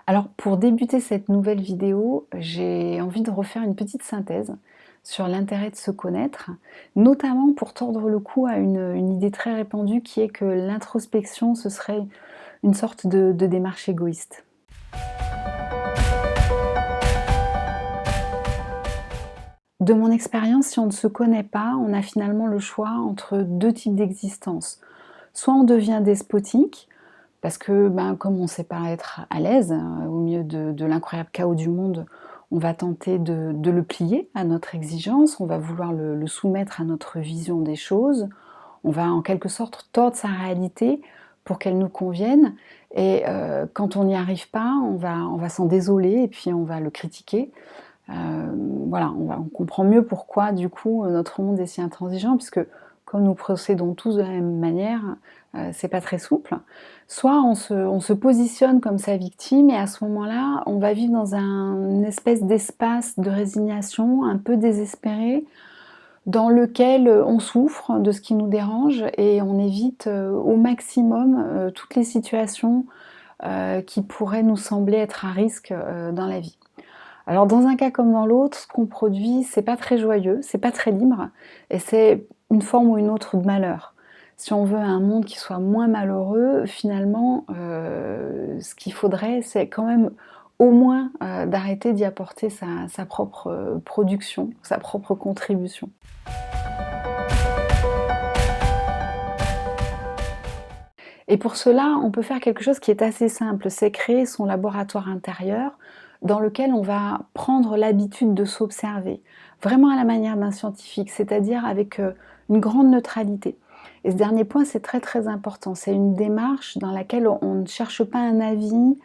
Alors pour débuter cette nouvelle vidéo, j'ai envie de refaire une petite synthèse sur l'intérêt de se connaître, notamment pour tordre le cou à une idée très répandue qui est que l'introspection, ce serait une sorte de démarche égoïste. De mon expérience, si on ne se connaît pas, on a finalement le choix entre deux types d'existence. Soit on devient despotique, parce que comme on ne sait pas être à l'aise au milieu de l'incroyable chaos du monde, on va tenter de le plier à notre exigence, on va vouloir le soumettre à notre vision des choses, on va en quelque sorte tordre sa réalité pour qu'elle nous convienne et quand on n'y arrive pas, on va s'en désoler et puis on va le critiquer. Voilà, on comprend mieux pourquoi du coup notre monde est si intransigeant puisque comme nous procédons tous de la même manière, c'est pas très souple. Soit on se positionne comme sa victime et à ce moment-là, on va vivre dans une espèce d'espace de résignation un peu désespéré, dans lequel on souffre de ce qui nous dérange et on évite au maximum toutes les situations qui pourraient nous sembler être à risque dans la vie. Alors dans un cas comme dans l'autre, ce qu'on produit, c'est pas très joyeux, c'est pas très libre, et c'est une forme ou une autre de malheur. Si on veut un monde qui soit moins malheureux, finalement, ce qu'il faudrait, c'est quand même au moins d'arrêter d'y apporter sa propre production, sa propre contribution. Et pour cela, on peut faire quelque chose qui est assez simple, c'est créer son laboratoire intérieur dans lequel on va prendre l'habitude de s'observer, vraiment à la manière d'un scientifique, c'est-à-dire avec une grande neutralité. Et ce dernier point, c'est très très important. C'est une démarche dans laquelle on ne cherche pas un avis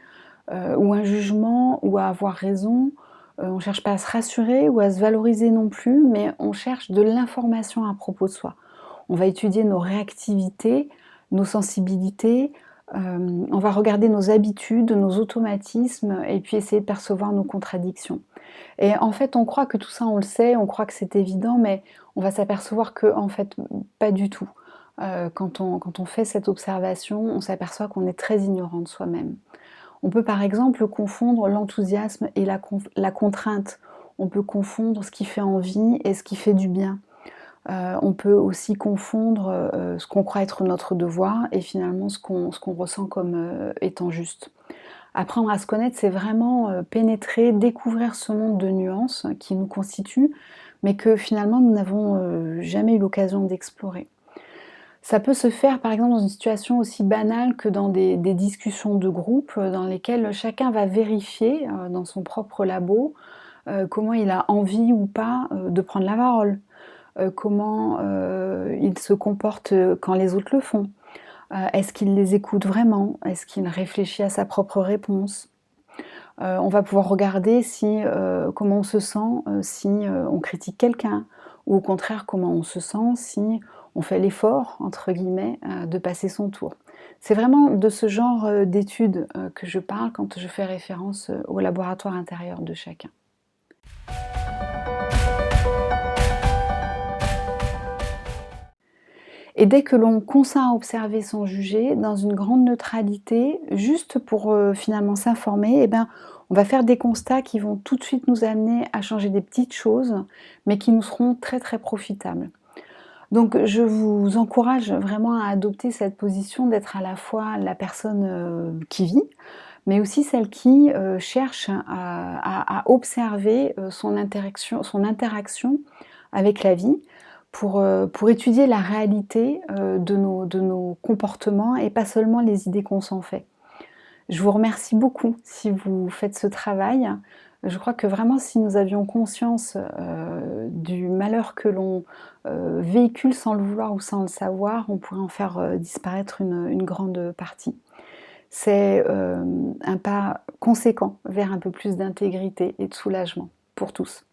ou un jugement ou à avoir raison. On ne cherche pas à se rassurer ou à se valoriser non plus, mais on cherche de l'information à propos de soi. On va étudier nos réactivités, nos sensibilités, on va regarder nos habitudes, nos automatismes et puis essayer de percevoir nos contradictions. Et en fait, on croit que tout ça, on le sait, on croit que c'est évident, mais on va s'apercevoir que, en fait, pas du tout. Quand on fait cette observation, on s'aperçoit qu'on est très ignorant de soi-même. On peut par exemple confondre l'enthousiasme et la contrainte. On peut confondre ce qui fait envie et ce qui fait du bien. On peut aussi confondre ce qu'on croit être notre devoir et finalement ce qu'on ressent comme étant juste. Apprendre à se connaître, c'est vraiment pénétrer, découvrir ce monde de nuances qui nous constitue, mais que finalement nous n'avons jamais eu l'occasion d'explorer. Ça peut se faire par exemple dans une situation aussi banale que dans des discussions de groupe dans lesquelles chacun va vérifier dans son propre labo comment il a envie ou pas de prendre la parole, comment il se comporte quand les autres le font. Est-ce qu'il les écoute vraiment? Est-ce qu'il réfléchit à sa propre réponse? On va pouvoir regarder si, comment on se sent, si, on critique quelqu'un ou au contraire comment on se sent si on fait «l'effort» entre guillemets, de passer son tour. C'est vraiment de ce genre, d'études, que je parle quand je fais référence, au laboratoire intérieur de chacun. Et dès que l'on consent à observer sans juger, dans une grande neutralité, juste pour, finalement s'informer, on va faire des constats qui vont tout de suite nous amener à changer des petites choses, mais qui nous seront très, très profitables. Donc je vous encourage vraiment à adopter cette position d'être à la fois la personne, qui vit, mais aussi celle qui, cherche à observer, son interaction avec la vie pour étudier la réalité, de nos comportements et pas seulement les idées qu'on s'en fait. Je vous remercie beaucoup si vous faites ce travail. Je crois que vraiment si nous avions conscience, du malheur que l'on, véhicule sans le vouloir ou sans le savoir, on pourrait en faire, disparaître une grande partie. C'est, un pas conséquent vers un peu plus d'intégrité et de soulagement pour tous.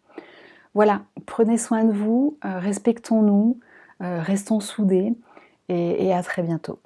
Voilà, prenez soin de vous, respectons-nous, restons soudés et à très bientôt.